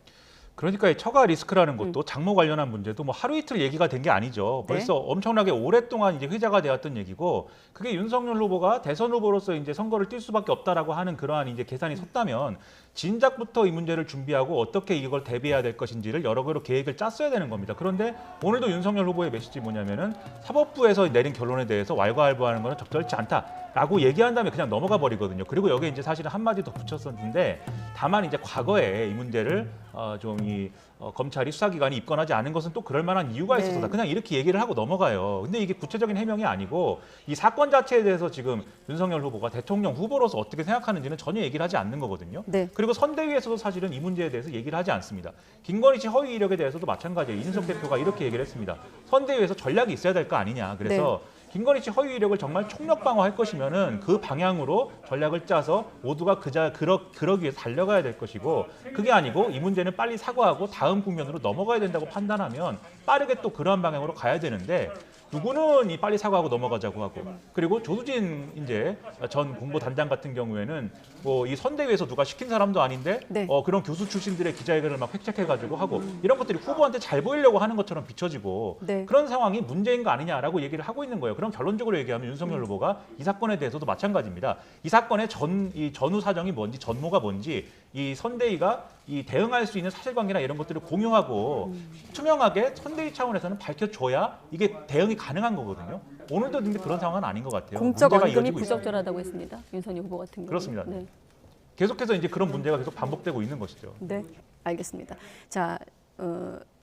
[SPEAKER 5] 그러니까 이 처가 리스크라는 것도 장모 관련한 문제도 뭐 하루 이틀 얘기가 된 게 아니죠.
[SPEAKER 4] 네.
[SPEAKER 5] 벌써 엄청나게 오랫동안 이제 회자가 되었던 얘기고 그게 윤석열 후보가 대선 후보로서 이제 선거를 뛸 수밖에 없다라고 하는 그러한 이제 계산이 섰다면 진작부터 이 문제를 준비하고 어떻게 이걸 대비해야 될 것인지를 여러 가지로 계획을 짰어야 되는 겁니다. 그런데 오늘도 윤석열 후보의 메시지 뭐냐면은 사법부에서 내린 결론에 대해서 왈가왈부하는 것은 적절치 않다라고 얘기한 다음에 그냥 넘어가 버리거든요. 그리고 여기에 이제 사실은 한마디 더 붙였었는데 다만 이제 과거에 이 문제를 검찰이 수사기관이 입건하지 않은 것은 또 그럴 만한 이유가
[SPEAKER 4] 네.
[SPEAKER 5] 있어서 그냥 이렇게 얘기를 하고 넘어가요. 근데 이게 구체적인 해명이 아니고 이 사건 자체에 대해서 지금 윤석열 후보가 대통령 후보로서 어떻게 생각하는지는 전혀 얘기를 하지 않는 거거든요.
[SPEAKER 4] 네.
[SPEAKER 5] 그리고 선대위에서도 사실은 이 문제에 대해서 얘기를 하지 않습니다. 김건희 씨 허위 이력에 대해서도 마찬가지예요. 이준석 대표가 이렇게 얘기를 했습니다. 선대위에서 전략이 있어야 될 거 아니냐. 그래서 김건희 씨 허위 이력을 정말 총력 방어할 것이면은 그 방향으로 전략을 짜서 모두가 그러기 위해서 달려가야 될 것이고 그게 아니고 이 문제는 빨리 사과하고 다음 국면으로 넘어가야 된다고 판단하면 빠르게 또 그러한 방향으로 가야 되는데 누구는 이 빨리 사과하고 넘어가자고 하고 그리고 조수진 이제 전 공보단장 같은 경우에는 뭐 이 선대위에서 누가 시킨 사람도 아닌데
[SPEAKER 4] 네.
[SPEAKER 5] 그런 교수 출신들의 기자회견을 막 획책해가지고 하고 이런 것들이 후보한테 잘 보이려고 하는 것처럼 비춰지고
[SPEAKER 4] 네.
[SPEAKER 5] 그런 상황이 문제인 거 아니냐라고 얘기를 하고 있는 거예요. 그럼 결론적으로 얘기하면 윤석열 후보가 이 사건에 대해서도 마찬가지입니다. 이 사건의 전후 사정이 뭔지 전모가 뭔지 이 선대위가 이 대응할 수 있는 사실관계나 이런 것들을 공유하고 투명하게 선대위 차원에서는 밝혀줘야 이게 대응이 가능한 거거든요. 오늘도 근데 그런 상황은 아닌 것 같아요.
[SPEAKER 4] 공적
[SPEAKER 5] 문제가
[SPEAKER 4] 언급이
[SPEAKER 5] 이어지고 있습니다.
[SPEAKER 4] 부적절하다고 했습니다. 윤석열 후보 같은 경우.
[SPEAKER 5] 그렇습니다.
[SPEAKER 4] 네.
[SPEAKER 5] 계속해서 이제 그런 문제가 계속 반복되고 있는 것이죠.
[SPEAKER 4] 네, 알겠습니다. 자,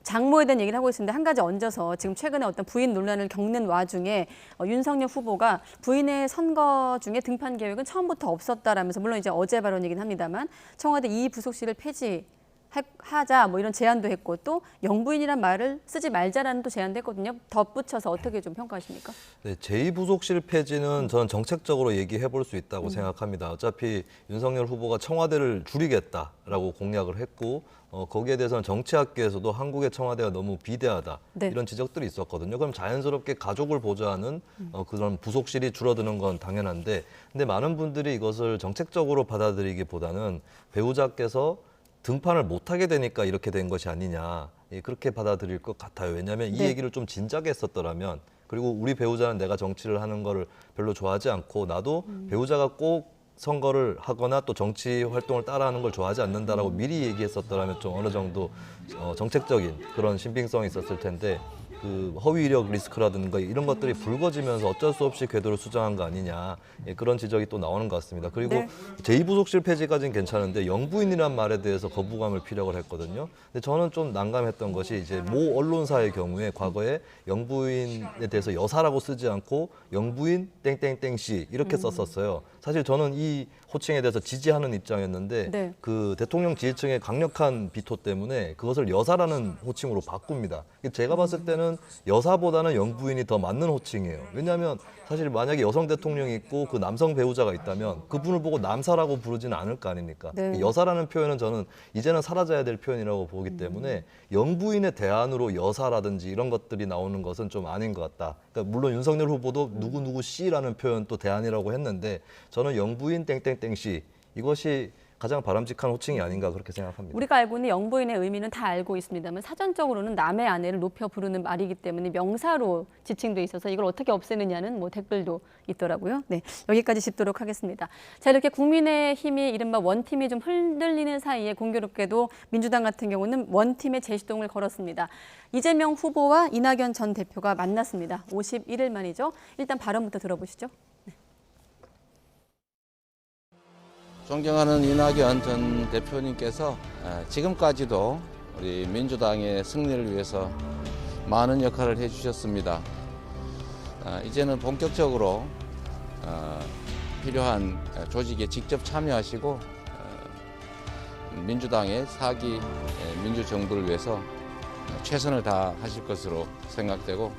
[SPEAKER 4] 장모에 대한 얘기를 하고 있는데 한 가지 얹어서 지금 최근에 어떤 부인 논란을 겪는 와중에 윤석열 후보가 부인의 선거 중에 등판 계획은 처음부터 없었다라면서 물론 이제 어제 발언이긴 합니다만 청와대 이 부속실을 폐지하자 뭐 이런 제안도 했고 또 영부인이란 말을 쓰지 말자라는 또 제안도 했거든요. 덧붙여서 어떻게 좀 평가하십니까?
[SPEAKER 6] 네, 제2부속실 폐지는 저는 정책적으로 얘기해 볼 수 있다고 생각합니다. 어차피 윤석열 후보가 청와대를 줄이겠다라고 공약을 했고 거기에 대해서는 정치학계에서도 한국의 청와대가 너무 비대하다
[SPEAKER 4] 네.
[SPEAKER 6] 이런 지적들이 있었거든요. 그럼 자연스럽게 가족을 보좌하는 그런 부속실이 줄어드는 건 당연한데 근데 많은 분들이 이것을 정책적으로 받아들이기보다는 배우자께서 등판을 못하게 되니까 이렇게 된 것이 아니냐 그렇게 받아들일 것 같아요. 왜냐하면 이
[SPEAKER 4] 네.
[SPEAKER 6] 얘기를 좀 진작에 했었더라면 그리고 우리 배우자는 내가 정치를 하는 거를 별로 좋아하지 않고 나도 배우자가 꼭 선거를 하거나 또 정치 활동을 따라하는 걸 좋아하지 않는다라고 미리 얘기했었더라면 좀 어느 정도 정책적인 그런 신빙성이 있었을 텐데 그 허위 이력 리스크라든가 이런 것들이 불거지면서 어쩔 수 없이 궤도를 수정한 거 아니냐 그런 지적이 또 나오는 것 같습니다. 그리고
[SPEAKER 4] 네.
[SPEAKER 6] 제2부속실 폐지까지는 괜찮은데 영부인이란 말에 대해서 거부감을 피력을 했거든요. 근데 저는 좀 난감했던 것이 이제 모 언론사의 경우에 과거에 영부인에 대해서 여사라고 쓰지 않고 영부인 땡땡땡 씨 이렇게 썼었어요. 사실 저는 이 호칭에 대해서 지지하는 입장이었는데
[SPEAKER 4] 네.
[SPEAKER 6] 그 대통령 지지층의 강력한 비토 때문에 그것을 여사라는 호칭으로 바꿉니다. 제가 봤을 때는 보면은 여사보다는 영부인이 더 맞는 호칭이에요. 왜냐하면 사실 만약에 여성 대통령이 있고 그 남성 배우자가 있다면 그분을 보고 남사라고 부르지는 않을 거 아닙니까?
[SPEAKER 4] 네.
[SPEAKER 6] 여사라는 표현은 저는 이제는 사라져야 될 표현이라고 보기 때문에 영부인의 대안으로 여사라든지 이런 것들이 나오는 것은 좀 아닌 것 같다. 그러니까 물론 윤석열 후보도 누구누구 씨라는 표현 또 대안이라고 했는데 저는 영부인 땡땡땡 씨 이것이 가장 바람직한 호칭이 아닌가 그렇게 생각합니다.
[SPEAKER 4] 우리가 알고 있는 영부인의 의미는 다 알고 있습니다만 사전적으로는 남의 아내를 높여 부르는 말이기 때문에 명사로 지칭돼 있어서 이걸 어떻게 없애느냐는 뭐 댓글도 있더라고요. 네, 여기까지 짚도록 하겠습니다. 자, 이렇게 국민의힘이 이른바 원팀이 좀 흔들리는 사이에 공교롭게도 민주당 같은 경우는 원팀의 재시동을 걸었습니다. 이재명 후보와 이낙연 전 대표가 만났습니다. 51일 만이죠. 일단 발언부터 들어보시죠.
[SPEAKER 10] 존경하는 이낙연 전 대표님께서 지금까지도 우리 민주당의 승리를 위해서 많은 역할을 해주셨습니다. 이제는 본격적으로 필요한 조직에 직접 참여하시고 민주당의 4기 민주정부를 위해서 최선을 다하실 것으로 생각되고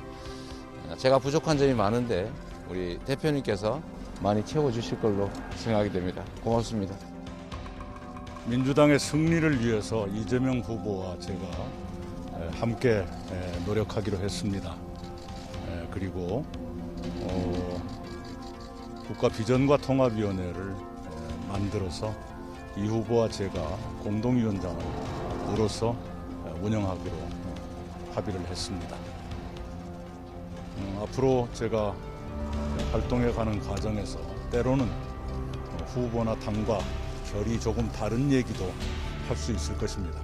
[SPEAKER 10] 제가 부족한 점이 많은데 우리 대표님께서 많이 채워주실 걸로 생각이 됩니다. 고맙습니다.
[SPEAKER 11] 민주당의 승리를 위해서 이재명 후보와 제가 함께 노력하기로 했습니다. 그리고 국가비전과 통합위원회를 만들어서 이 후보와 제가 공동위원장으로서 운영하기로 합의를 했습니다. 앞으로 제가 활동해가는 과정에서 때로는 후보나 당과 결이 조금 다른 얘기도 할 수 있을 것입니다.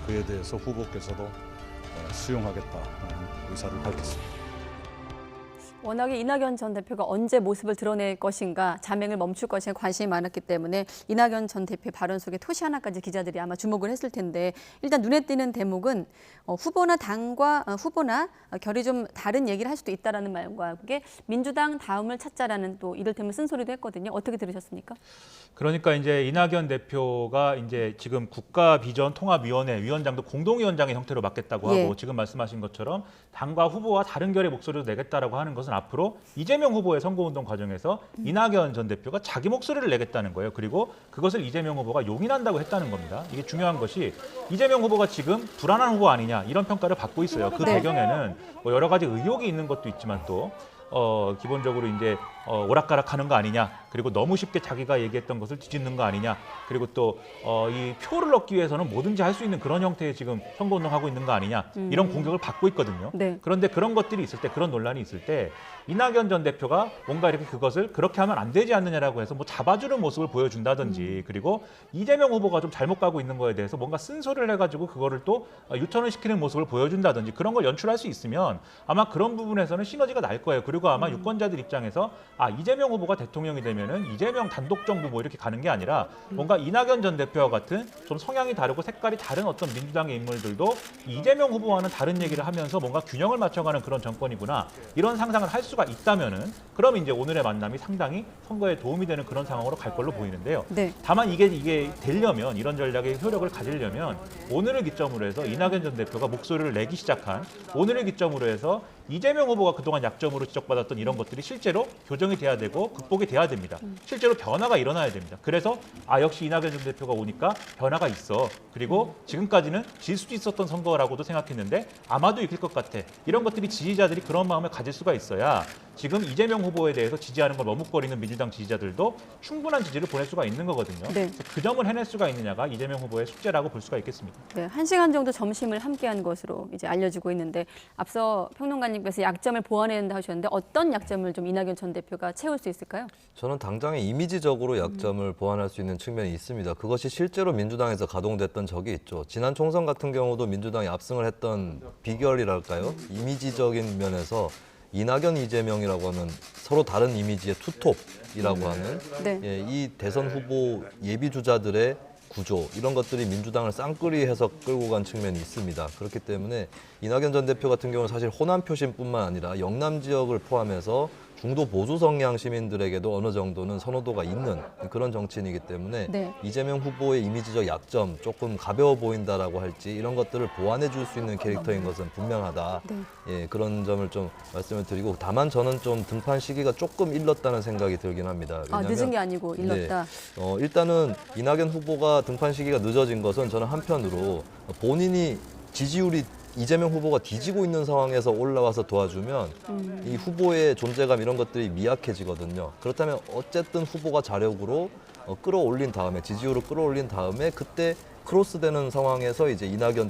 [SPEAKER 11] 그에 대해서 후보께서도 수용하겠다 의사를 밝혔습니다.
[SPEAKER 4] 워낙에 이낙연 전 대표가 언제 모습을 드러낼 것인가, 자맹을 멈출 것인가 관심이 많았기 때문에 이낙연 전 대표의 발언 속에 토시 하나까지 기자들이 아마 주목을 했을 텐데 일단 눈에 띄는 대목은 후보나 당과 후보나 결이 좀 다른 얘기를 할 수도 있다라는 말과 함께 민주당 다음을 찾자라는 또 이를테면 쓴소리도 했거든요. 어떻게 들으셨습니까?
[SPEAKER 5] 그러니까 이제 이낙연 대표가 이제 지금 국가비전통합위원회 위원장도 공동위원장의 형태로 맡겠다고 하고 지금 말씀하신 것처럼 당과 후보와 다른 결의 목소리를 내겠다라고 하는 것은 앞으로 이재명 후보의 선거운동 과정에서 이낙연 전 대표가 자기 목소리를 내겠다는 거예요. 그리고 그것을 이재명 후보가 용인한다고 했다는 겁니다. 이게 중요한 것이 이재명 후보가 지금 불안한 후보 아니냐 이런 평가를 받고 있어요. 그 배경에는 뭐 여러 가지 의혹이 있는 것도 있지만 또 기본적으로 이제 오락가락하는 거 아니냐, 그리고 너무 쉽게 자기가 얘기했던 것을 뒤집는 거 아니냐, 그리고 또 이 표를 얻기 위해서는 뭐든지 할 수 있는 그런 형태의 지금 선거운동하고 있는 거 아니냐 이런 공격을 받고 있거든요. 그런데 그런 것들이 있을 때, 그런 논란이 있을 때 이낙연 전 대표가 뭔가 이렇게 그것을 그렇게 하면 안 되지 않느냐라고 해서 뭐 잡아주는 모습을 보여준다든지 그리고 이재명 후보가 좀 잘못 가고 있는 거에 대해서 뭔가 쓴소리를 해가지고 그거를 또 유턴을 시키는 모습을 보여준다든지 그런 걸 연출할 수 있으면 아마 그런 부분에서는 시너지가 날 거예요. 그리고 아마 유권자들 입장에서 이재명 후보가 대통령이 되면은 이재명 단독 정부 뭐 이렇게 가는 게 아니라 뭔가 이낙연 전 대표와 같은 좀 성향이 다르고 색깔이 다른 어떤 민주당의 인물들도 이재명 후보와는 다른 얘기를 하면서 뭔가 균형을 맞춰가는 그런 정권이구나 이런 상상을 할 수가 있다면은 그럼 이제 오늘의 만남이 상당히 선거에 도움이 되는 그런 상황으로 갈 걸로 보이는데요. 다만 이게 되려면 이런 전략의 효력을 가지려면 오늘을 기점으로 해서 이낙연 전 대표가 목소리를 내기 시작한 오늘을 기점으로 해서 이재명 후보가 그동안 약점으로 지적받았던 이런 것들이 실제로 교정이 돼야 되고 극복이 돼야 됩니다. 실제로 변화가 일어나야 됩니다. 그래서 역시 이낙연 전 대표가 오니까 변화가 있어. 그리고 지금까지는 질 수도 있었던 선거라고도 생각했는데 아마도 이길 것 같아. 이런 것들이 지지자들이 그런 마음을 가질 수가 있어야 지금 이재명 후보에 대해서 지지하는 걸 머뭇거리는 민주당 지지자들도 충분한 지지를 보낼 수가 있는 거거든요. 그 점을 해낼 수가 있느냐가 이재명 후보의 숙제라고 볼 수가 있겠습니다. 1시간
[SPEAKER 4] 정도 점심을 함께한 것으로 이제 알려지고 있는데 앞서 평론가님께서 약점을 보완해야 한다 하셨는데 어떤 약점을 좀 이낙연 전 대표가 채울 수 있을까요?
[SPEAKER 6] 저는 당장의 이미지적으로 약점을 보완할 수 있는 측면이 있습니다. 그것이 실제로 민주당에서 가동됐던 적이 있죠. 지난 총선 같은 경우도 민주당이 압승을 했던 비결이랄까요? 이미지적인 면에서 이낙연, 이재명이라고 하는 서로 다른 이미지의 투톱이라고 하는 이 대선 후보 예비 주자들의 구조 이런 것들이 민주당을 쌍끌이해서 끌고 간 측면이 있습니다. 그렇기 때문에 이낙연 전 대표 같은 경우는 사실 호남 표심뿐만 아니라 영남 지역을 포함해서 중도 보수 성향 시민들에게도 어느 정도는 선호도가 있는 그런 정치인이기 때문에
[SPEAKER 4] 네.
[SPEAKER 6] 이재명 후보의 이미지적 약점, 조금 가벼워 보인다라고 할지 이런 것들을 보완해 줄 수 있는 캐릭터인 것은 분명하다.
[SPEAKER 4] 네.
[SPEAKER 6] 예, 그런 점을 좀 말씀을 드리고, 다만 저는 좀 등판 시기가 조금 일렀다는 생각이 들긴 합니다.
[SPEAKER 4] 아, 늦은 게 아니고 일렀다.
[SPEAKER 6] 일단은 이낙연 후보가 등판 시기가 늦어진 것은 저는 한편으로 본인이 지지율이 이재명 후보가 뒤지고 있는 상황에서 올라와서 도와주면 이 후보의 존재감 이런 것들이 미약해지거든요. 그렇다면 어쨌든 후보가 자력으로 끌어올린 다음에, 지지율을 끌어올린 다음에 그때 크로스되는 상황에서 이제 이낙연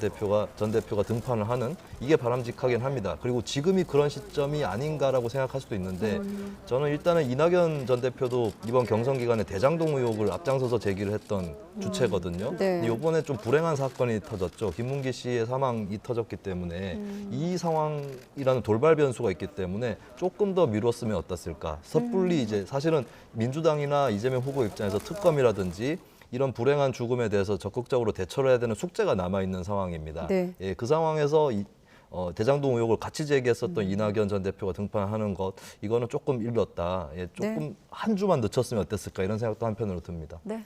[SPEAKER 6] 전 대표가 등판을 하는, 이게 바람직하긴 합니다. 그리고 지금이 그런 시점이 아닌가라고 생각할 수도 있는데, 저는 일단은 이낙연 전 대표도 이번 경선 기간에 대장동 의혹을 앞장서서 제기를 했던 주체거든요.
[SPEAKER 4] 네.
[SPEAKER 6] 근데 이번에 좀 불행한 사건이 터졌죠. 김문기 씨의 사망이 터졌기 때문에 이 상황이라는 돌발 변수가 있기 때문에 조금 더 미뤘으면 어땠을까. 섣불리 이제 사실은 민주당이나 이재명 후보 입장에서 특검이라든지 이런 불행한 죽음에 대해서 적극적으로 대처를 해야 되는 숙제가 남아있는 상황입니다.
[SPEAKER 4] 네.
[SPEAKER 6] 예, 그 상황에서 대장동 의혹을 같이 제기했었던 이낙연 전 대표가 등판하는 것, 이거는 조금 일렀다. 예, 조금 한 주만 늦췄으면 어땠을까 이런 생각도 한편으로 듭니다.
[SPEAKER 4] 네.